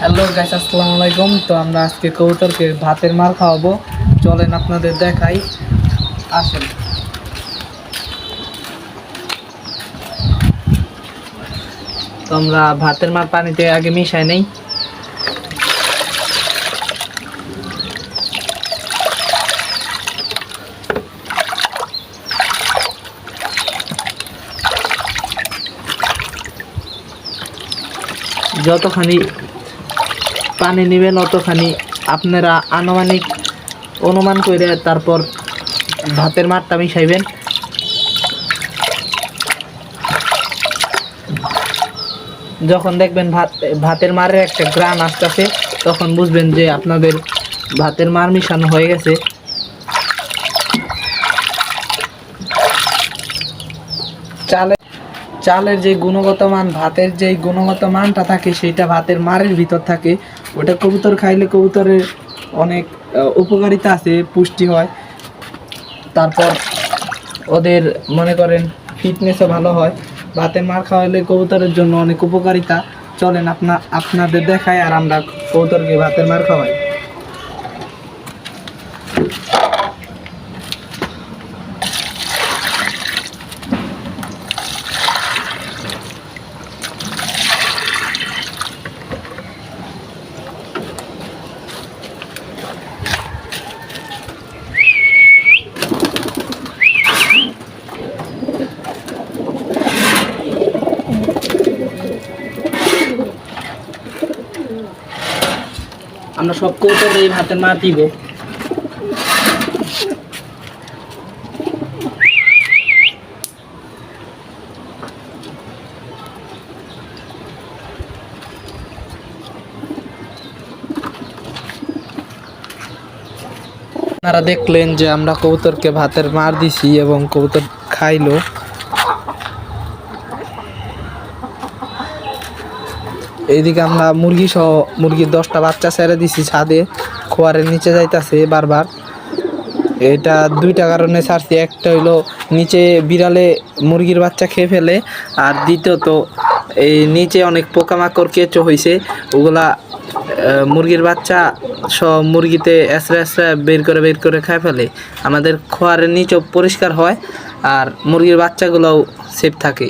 Hello guys, আসসালামু আলাইকুম। তো আমরা আজকে কবুতরকে ভাতের মার খাওয়াবো। চলেন আপনাদের দেখাই, আসেন। তো আমরা ভাতের মার পানিতে আগে মিশাই নেই। যতখানি পানি নেবেন অতখানি আপনারা আনুমানিক অনুমান করে তারপর ভাতের মারটা মিশাইবেন। যখন দেখবেন ভাতের মারের একটা গ্রান আসতেছে, তখন বুঝবেন যে আপনাদের ভাতের মার মিশানো হয়ে গেছে। চালের যে গুণগত মান, ভাতের যে গুণগত মানটা থাকে সেটা ভাতের মারের ভিতর থাকে। ওটা কবুতর খাইলে কবুতরের অনেক উপকারিতা আছে, পুষ্টি হয়। তারপর ওদের মনে করেন ফিটনেসও ভালো হয়। ভাতের মার খাওয়াইলে কবুতরের জন্য অনেক উপকারিতা। চলেন আপনাদের দেখাই আর আমরা কবুতরকে ভাতের মার খাওয়াই। আমরা সব কবুতর এই ভাতের মার দিব। আপনারা দেখলেন যে আমরা কবুতরকে ভাতের মার দিছি এবং কবুতর খাইলো। এইদিকে আমরা মুরগির 10টা বাচ্চা ছেড়ে দিছি ছাদে, খোয়ারের নিচে যাইতাছে বারবার। এটা 2টা কারণে ছাড়ছি। একটা হইলো নিচে বিড়ালে মুরগির বাচ্চা খেয়ে ফেলে, আর দ্বিতীয়ত এই নিচে অনেক পোকামাকড় কেঁচো হয়েছে, ওগুলা মুরগির বাচ্চা সব মুরগিতে এসরা বের করে খায় ফেলে। আমাদের খোয়ারের নিচেও পরিষ্কার হয় আর মুরগির বাচ্চাগুলোও সেফ থাকে।